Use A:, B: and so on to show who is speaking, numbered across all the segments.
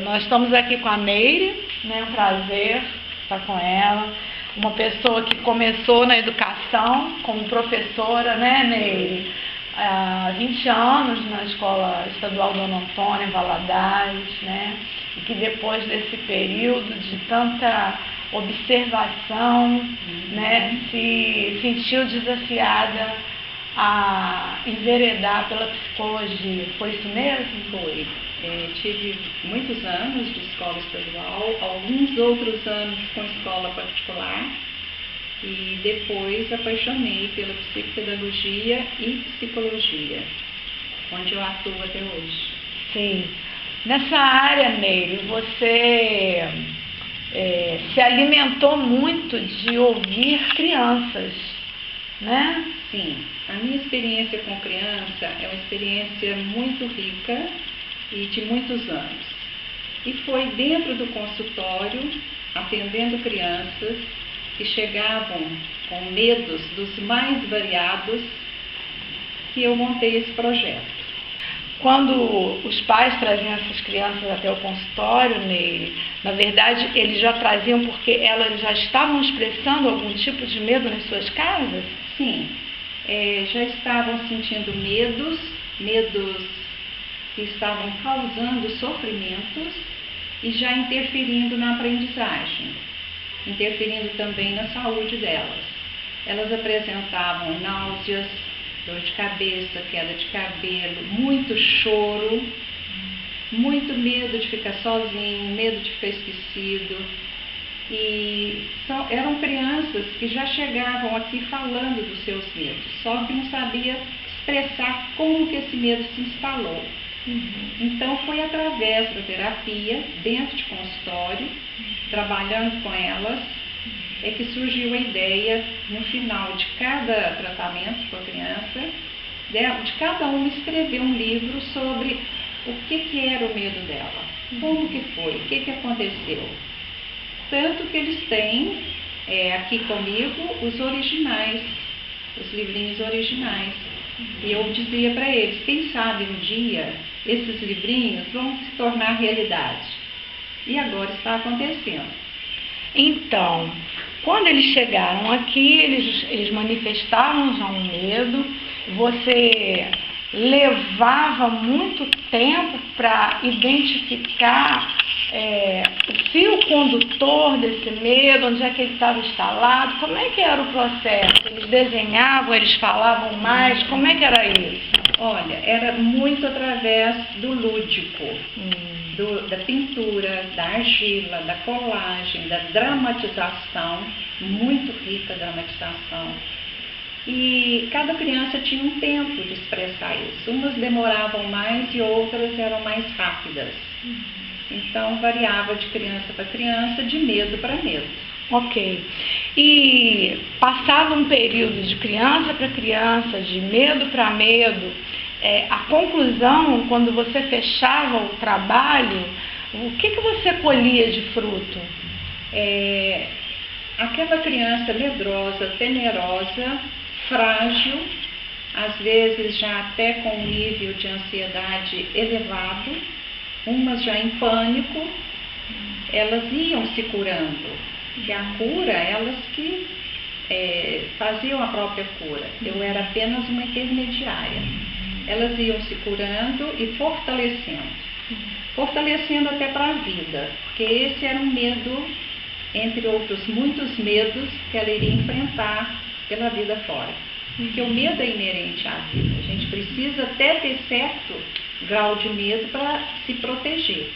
A: Nós estamos aqui com a Neire, né? Um prazer estar com ela. Uma pessoa que começou na educação como professora, né, Neire? Há 20 anos na Escola Estadual Dona Antônia, em Valadares, né? E que depois desse período de tanta observação, né, se sentiu desafiada a enveredar pela psicologia. Foi isso mesmo?
B: Foi. Tive muitos anos de escola estadual, alguns outros anos com escola particular e depois apaixonei pela psicopedagogia e psicologia, onde eu atuo até hoje.
A: Sim. Nessa área, Neire, você se alimentou muito de ouvir crianças, né?
B: Sim. A minha experiência com criança é uma experiência muito rica e de muitos anos. E foi dentro do consultório, atendendo crianças que chegavam com medos dos mais variados, que eu montei esse projeto.
A: Quando os pais traziam essas crianças até o consultório, Neire, na verdade, eles já traziam porque elas já estavam expressando algum tipo de medo nas suas casas?
B: Sim, já estavam sentindo medos que estavam causando sofrimentos e já interferindo na aprendizagem, interferindo também na saúde delas. Elas apresentavam náuseas, dor de cabeça, queda de cabelo, muito choro, muito medo de ficar sozinho, medo de ficar esquecido. E eram crianças que já chegavam aqui falando dos seus medos, só que não sabia expressar como que esse medo se instalou. Então foi através da terapia, dentro de consultório, trabalhando com elas, que surgiu a ideia, no final de cada tratamento com a criança, de cada uma escrever um livro sobre o que era o medo dela, como que foi, o que aconteceu. Tanto que eles têm aqui comigo os originais, os livrinhos originais. E eu dizia para eles, quem sabe um dia esses livrinhos vão se tornar realidade. E agora está acontecendo.
A: Então, quando eles chegaram aqui, eles manifestavam já um medo. Você levava muito tempo para identificar o fio condutor desse medo, onde é que ele estava instalado, como é que era o processo? Eles desenhavam, eles falavam mais, como é que era isso?
B: Olha, era muito através do lúdico, da pintura, da argila, da colagem, da dramatização, muito rica dramatização. E cada criança tinha um tempo de expressar isso. Umas demoravam mais e outras eram mais rápidas. Então, variava de criança para criança, de medo para medo.
A: Ok. E passado um período de criança para criança, de medo para medo, a conclusão, quando você fechava o trabalho, o que você colhia de fruto?
B: Aquela criança medrosa, temerosa, frágil, às vezes já até com um nível de ansiedade elevado, umas já em pânico, elas iam se curando. E a cura, elas que faziam a própria cura. Eu era apenas uma intermediária. Elas iam se curando e fortalecendo até para a vida, porque esse era um medo, entre outros muitos medos, que ela iria enfrentar pela vida fora. Porque o medo é inerente à vida. A gente precisa até ter certo grau de medo para se proteger.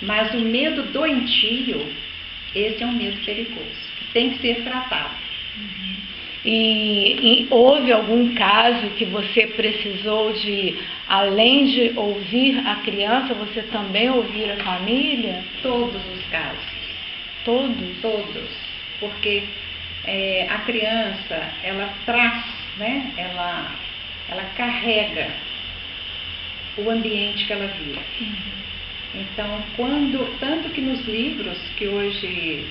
B: Mas o medo doentio, esse é um medo perigoso, que tem que ser tratado.
A: E houve algum caso que você precisou de, além de ouvir a criança, você também ouvir a família?
B: Todos os casos.
A: Todos?
B: Todos. Porque a criança, ela traz, né? Ela carrega o ambiente que ela vive. Então, tanto que nos livros que hoje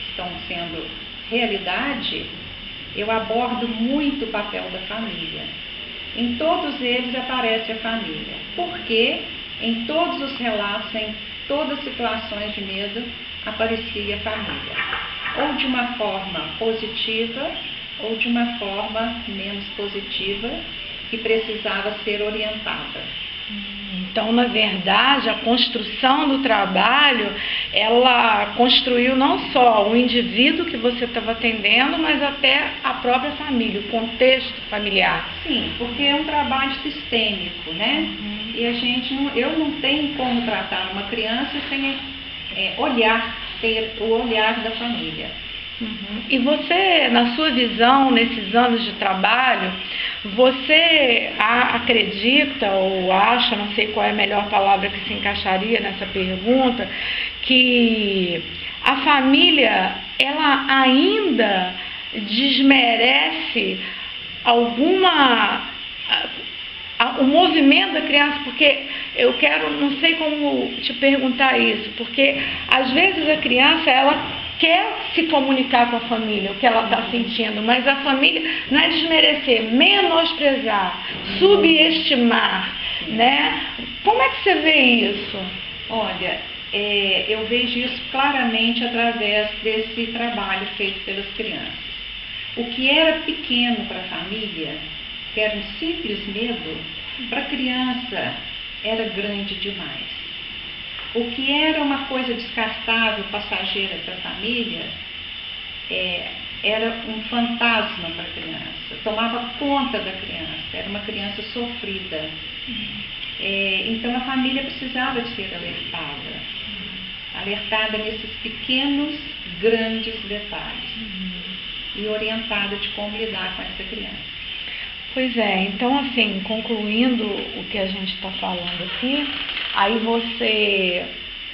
B: estão sendo realidade, eu abordo muito o papel da família. Em todos eles aparece a família. Porque Em todos os relatos, em todas as situações de medo, aparecia a família. Ou de uma forma positiva, ou de uma forma menos positiva, que precisava ser orientada.
A: Então, na verdade, a construção do trabalho, ela construiu não só o indivíduo que você estava atendendo, mas até a própria família, o contexto familiar.
B: Sim, porque é um trabalho sistêmico, né? E eu não tenho como tratar uma criança sem ter o olhar da família.
A: E você, na sua visão, nesses anos de trabalho, você acredita ou acha, não sei qual é a melhor palavra que se encaixaria nessa pergunta, que a família, ela ainda desmerece o movimento da criança? Porque não sei como te perguntar isso, porque às vezes a criança, ela quer se comunicar com a família, o que ela está sentindo, mas a família não é desmerecer, menosprezar, subestimar, né? Como é que você vê isso?
B: Olha, eu vejo isso claramente através desse trabalho feito pelas crianças. O que era pequeno para a família, que era um simples medo, para a criança era grande demais. O que era uma coisa descartável, passageira para a família, era um fantasma para a criança, tomava conta da criança, era uma criança sofrida. Então a família precisava de ser alertada nesses pequenos, grandes detalhes e orientada de como lidar com essa criança.
A: Pois é, então assim, concluindo o que a gente está falando aqui, aí você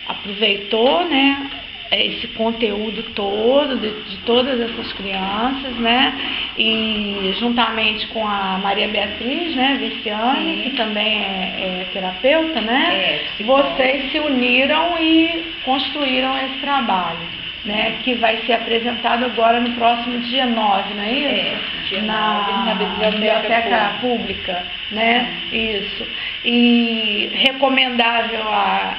A: aproveitou, né, esse conteúdo todo, de todas essas crianças, né, e juntamente com a Maria Beatriz, né, Viciane, que também é terapeuta, né, vocês se uniram e construíram esse trabalho, né, que vai ser apresentado agora no próximo dia 9, não é isso?
B: Dia 9, na
A: Biblioteca Pública, né? Isso. E recomendável a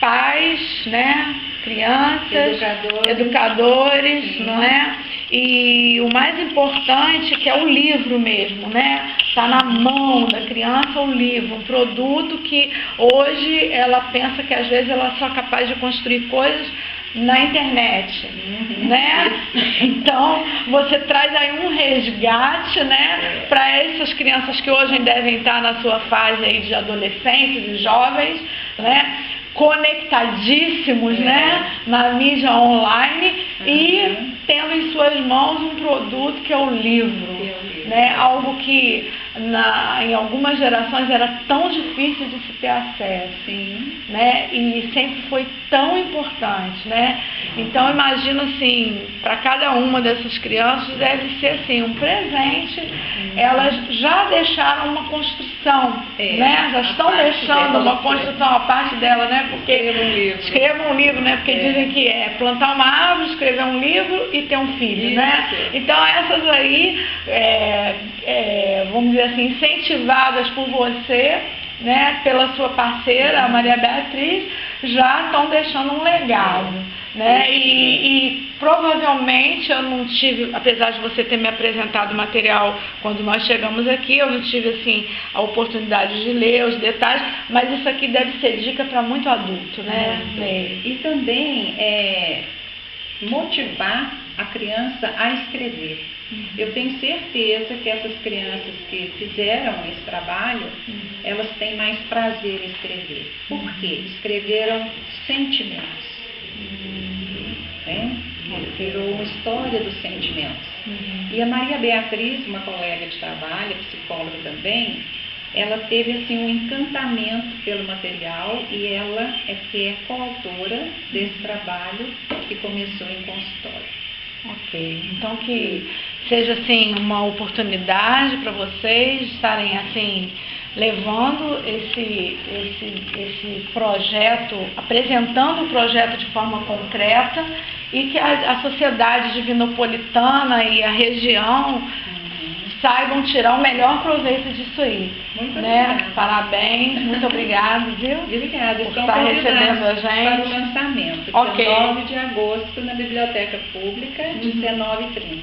A: pais, né? Crianças, educadores, não é? E o mais importante que é o livro mesmo, né? Está na mão da criança o livro, um produto que hoje ela pensa que às vezes ela só é capaz de construir coisas na internet, né? Então, você traz aí um resgate, né, para essas crianças que hoje devem estar na sua fase aí de adolescentes e jovens, né, conectadíssimos, né, na mídia online e tendo em suas mãos um produto que é o livro, né, algo que em algumas gerações era tão difícil de se ter acesso, né, e sempre foi tão importante, né? Então imagino assim, para cada uma dessas crianças deve ser assim um presente. Elas já deixaram uma construção, né? Já estão deixando uma construção, a parte dela, né? Porque escrevam um livro, né? Porque dizem que é plantar uma árvore, escrever um livro e ter um filho, né? Então essas aí, vamos dizer assim, incentivadas por você, né, pela sua parceira, a Maria Beatriz, já estão deixando um legado, né? E provavelmente eu não tive, apesar de você ter me apresentado o material quando nós chegamos aqui, eu não tive assim a oportunidade de ler os detalhes, mas isso aqui deve ser dica para muito adulto, né?
B: E também motivar a criança a escrever. Eu tenho certeza que essas crianças que fizeram esse trabalho, elas têm mais prazer em escrever. Por quê? Escreveram sentimentos. Virou uma história dos sentimentos. E a Maria Beatriz, uma colega de trabalho, psicóloga também, ela teve assim um encantamento pelo material e ela é coautora desse trabalho que começou em consultório.
A: Ok, então que seja assim uma oportunidade para vocês estarem assim levando esse projeto, apresentando o projeto de forma concreta e que a sociedade divinopolitana e a região saibam tirar o melhor proveito disso aí.
B: Muito
A: né?
B: obrigada.
A: Parabéns, muito obrigada, viu?
B: Obrigada.
A: Por
B: Estão
A: estar recebendo a
B: convidados para o
A: gente.
B: lançamento,
A: Ok.
B: 19 de agosto, na Biblioteca Pública, 19h30.